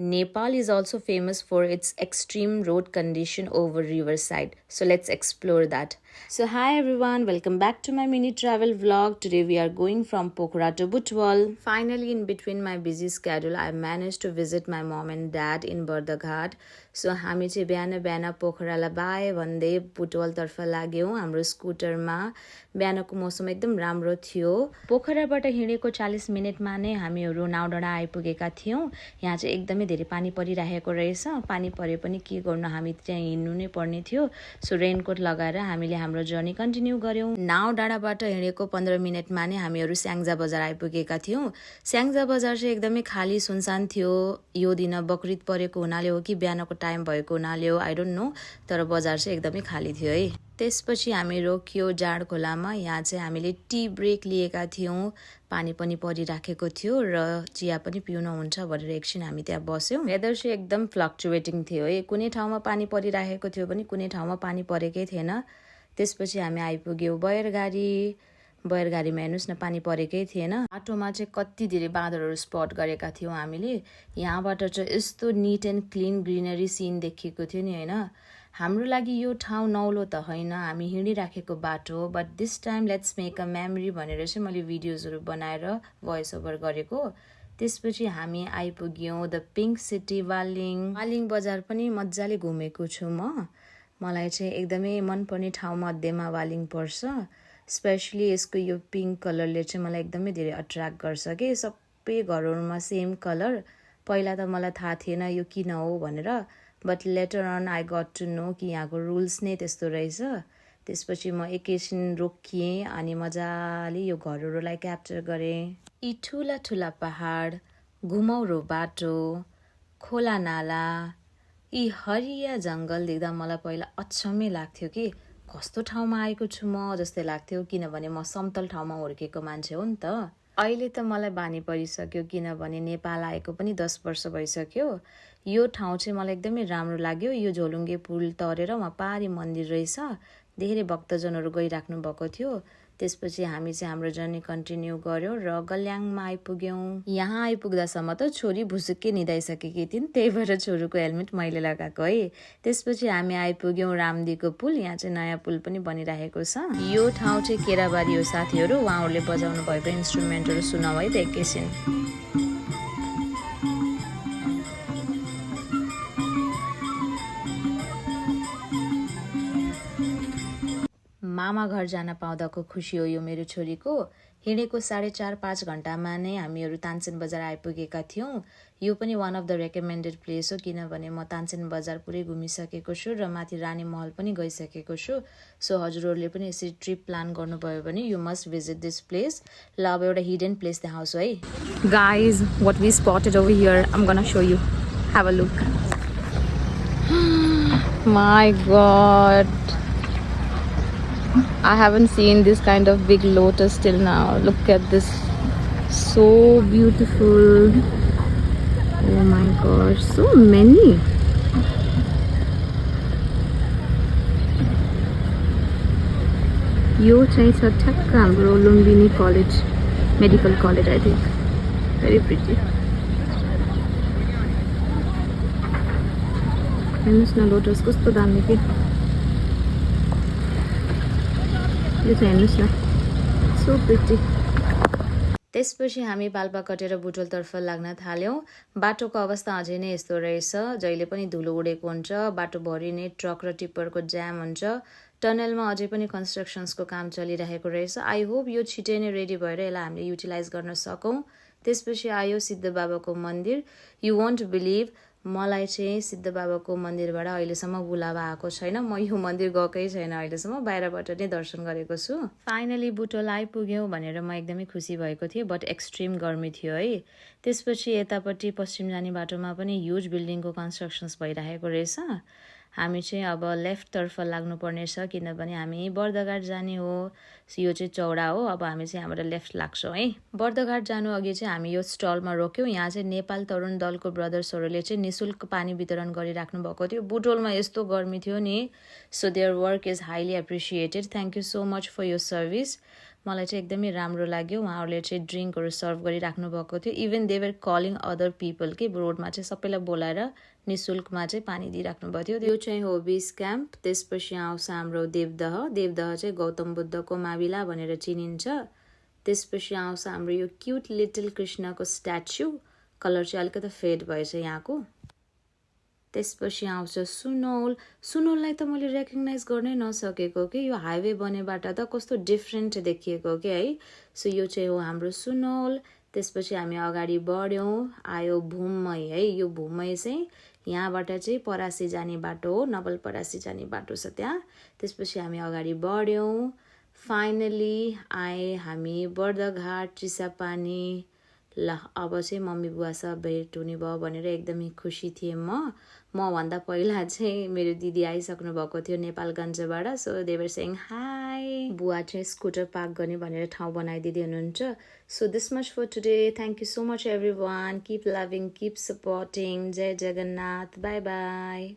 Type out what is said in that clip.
Nepal is also famous for its extreme road condition over riverside. So let's explore that. So hi everyone, welcome back to my mini travel vlog. Today we are going from Pokhara to Butwal. Finally, in between my busy schedule, I managed to visit my mom and dad in Bardaghat. So हामी चाहिँ बिहान बिहान पोखरालाई bye भन्दै बुटवलतर्फ लाग्यौँ हाम्रो स्कुटरमा। बिहानको मौसम एकदम राम्रो थियो। पोखराबाट हिँडेको 40 मिनेटमा नै हामीहरू नाउडाँडा आइपुगेका थियौँ। यहाँ चाहिँ एकदमै धेरै पानी परिरहेको रहेछ। पानी परे पनि के गर्नु, हामी चाहिँ हिँड्नु नै पर्ने थियो। सो रेनकोट लगाएर हामीले हाम्रो जर्नी कन्टिन्यू गर्यौँ। नाउडाँडाबाट हिँडेको 15 मिनेटमा नै हामीहरू स्याङ्जा बजार आइपुगेका थियौँ। स्याङ्जा बजार चाहिँ एकदमै खाली सुनसान थियो। यो दिन बकरिद परेको हुनाले हो कि बिहानको टाइम भएको हुनाले हो, आई डोन्ट नो, तर बजार चाहिँ एकदमै खाली थियो है। त्यसपछि हामी रोकियो जाड खोलामा। यहाँ चाहिँ हामीले टी ब्रेक लिएका थियौँ। पानी पनि परिराखेको थियो र चिया पनि पिउन हुन्छ भनेर एकछिन हामी त्यहाँ बस्यौँ। वेदर चाहिँ एकदम फ्लक्चुएटिङ थियो है। कुनै ठाउँमा पानी परिराखेको थियो भने कुनै ठाउँमा पानी परेकै थिएन। त्यसपछि हामी आइपुग्यौँ बयरगाडी। बयरगाडीमा हेर्नुहोस् न, पानी परेकै थिएन। बाटोमा चाहिँ कति धेरै बाँदरहरू स्पट गरेका थियौँ हामीले। यहाँबाट चाहिँ यस्तो neat and clean greenery scene देखिएको थियो नि होइन। हाम्रो लागि यो ठाउँ नौलो त होइन, हामी हिँडिराखेको बाटो, but this time let's make a memory भनेर चाहिँ मैले भिडियोजहरू बनाएर भोइस ओभर गरेको। त्यसपछि हामी आइपुग्यौँ the pink city Waling. Waling बजार पनि मजाले घुमेको छु म। मलाई चाहिँ एकदमै मनपर्ने ठाउँ मध्येमा वालिङ पर्छ। स्पेसली यसको यो पिङ्क कलरले चाहिँ मलाई एकदमै धेरै अट्र्याक्ट गर्छ कि। सबै घरहरूमा सेम कलर। पहिला त मलाई थाहा थिएन यो किन हो भनेर, but later on I got to know कि यहाँको रुल्स नै त्यस्तो रहेछ। त्यसपछि म एकैछिन रोकिएँ अनि मजाले यो घरहरूलाई क्याप्चर गरेँ। यी ठुला ठुला पहाड, घुमौरो बाटो, खोला नाला, यी हरिया जङ्गल देख्दा मलाई पहिला अचम्मै लाग्थ्यो कि कस्तो ठाउँमा आएको छु म जस्तै लाग्थ्यो, किनभने म समतल ठाउँमा हुर्केको मान्छे हो नि त। अहिले त मलाई बानी परिसक्यो, किनभने नेपाल आएको पनि 10 वर्ष भइसक्यो। यो ठाउँ चाहिँ मलाई एकदमै राम्रो लाग्यो। यो झोलुङ्गे पुल तरेर वहाँ पारी मन्दिर रहेछ। धेरै भक्तजनहरू गइराख्नु भएको थियो। त्यसपछि हामी चाहिँ हाम्रो जर्नी कन्टिन्यू गर्यौँ र गल्याङमा आइपुग्यौँ। यहाँ आइपुग्दासम्म त छोरी भुसुक्कै निदाइसकेकी थिइन्, त्यही भएर छोरीको हेलमेट मैले लगाएको है। त्यसपछि हामी आइपुग्यौँ रामदीको पुल। यहाँ चाहिँ नयाँ पुल पनि बनिरहेको छ। यो ठाउँ चाहिँ केराबारी हो साथीहरू। उहाँहरूले बजाउनु भएको इन्स्ट्रुमेन्टहरू सुनाऊ है त एकैछिन। मामा घर जान पाउँदाको खुसी हो यो मेरो छोरीको। हिँडेको 4.5-5 घन्टामा नै हामीहरू तानसेन बजार आइपुगेका थियौँ। यो पनि one of the recommended place हो, किनभने म तानसेन बजार पुरै घुमिसकेको छु र माथि रानी महल पनि गइसकेको छु। सो हजुरहरूले पनि यसरी ट्रिप प्लान गर्नुभयो भने you must visit this place. ल अब एउटा हिडन प्लेस देखाउँछु है। Guys, what we spotted over here, I'm gonna show you. Have a look. My god, I haven't seen this kind of big lotus till now. Look at this, so beautiful. Oh my gosh, so many. यो चाहिँ छ ठ्याक्क हाम्रो Lumbini college, medical college I think. Very pretty. हेर्नुहोस् न lotus कस्तो दामी के। यो चाहिँ हेर्नुहोस् न, सो प्रिटी। त्यसपछि हामी पाल्पा कटेर बुटवलतर्फ लाग्न थाल्यौँ। बाटोको अवस्था अझै नै यस्तो रहेछ, जहिले पनि धुलो उडेको हुन्छ। बाटोभरि नै ट्रक र टिप्परको जाम हुन्छ। टनलमा अझै पनि कन्स्ट्रक्सन्सको काम चलिरहेको रहेछ। आई होप यो छिटै नै रेडी भएर यसलाई हामीले युटिलाइज गर्न सकौँ। त्यसपछि आयो सिद्ध बाबाको मन्दिर। यु वन्ट बिलिभ, मलाई चाहिँ सिद्ध बाबाको मन्दिरबाट अहिलेसम्म बुलावा आएको छैन। म यो मन्दिर गएकै छैन अहिलेसम्म, बाहिरबाट नै दर्शन गरेको छु। फाइनली बुटवल आइपुग्यौँ भनेर म एकदमै खुसी भएको थिएँ, बट एक्सट्रिम गर्मी थियो है। त्यसपछि यतापट्टि पश्चिम जाने बाटोमा पनि ह्युज बिल्डिङको कन्स्ट्रक्सन्स भइरहेको रहेछ। हामी चाहिँ अब लेफ्टतर्फ लाग्नुपर्ने छ, किनभने हामी बर्दघाट जाने हो। यो चाहिँ चौडा हो। अब हामी चाहिँ यहाँबाट लेफ्ट लाग्छौँ है। बर्दघाट जानु अघि चाहिँ हामी यो स्टलमा रोक्यौँ। यहाँ चाहिँ नेपाल तरुण दलको ब्रदर्सहरूले चाहिँ निःशुल्क पानी वितरण गरिराख्नु भएको थियो। बुटवलमा यस्तो गर्मी थियो नि। So their work is highly appreciated. Thank you so much for your service. मलाई चाहिँ एकदमै राम्रो लाग्यो उहाँहरूले चाहिँ ड्रिङ्कहरू सर्भ गरिराख्नु भएको थियो even they were calling other people के रोडमा चाहिँ सबैलाई बोलाएर निशुल्कमा चाहिँ पानी दिइराख्नु भएको थियो यो चाहिँ हो बेस क्याम्प त्यसपछि आउँछ हाम्रो देवदह देवदह चाहिँ गौतम बुद्धको माविला भनेर चिनिन्छ त्यसपछि आउँछ हाम्रो यो क्युट लिटल कृष्णको स्ट्याच्यु कलर चाहिँ अलिकति फेड भएछ यहाँको त्यसपछि आउँछ सुनौल सुनौललाई त मैले रेकग्नाइज गर्नै नसकेको कि यो हाइवे बनेबाट त कस्तो डिफ्रेन्ट देखिएको कि है सो यो चाहिँ हो हाम्रो सुनौल त्यसपछि हामी अगाडि बढ्यौँ आयो भुममै है यो भुममै चाहिँ यहाँबाट चाहिँ परासी जाने बाटो हो नवलपरासी जाने बाटो छ त्यहाँ त्यसपछि हामी अगाडि बढ्यौँ फाइनली आए हामी बर्दघाट चिसापानी ल अब चाहिँ मम्मी बुवासँग भेट हुने भयो भनेर एकदमै खुसी थिएँ मभन्दा पहिला चाहिँ मेरो दिदी आइसक्नु भएको थियो नेपालगञ्जबाट सो देवर सेङ हाई बुवा चाहिँ स्कुटर पार्क गर्ने भनेर ठाउँ बनाइदिँदै हुनुहुन्छ so this much for today thank you so much everyone keep loving keep supporting Jai Jagannath bye by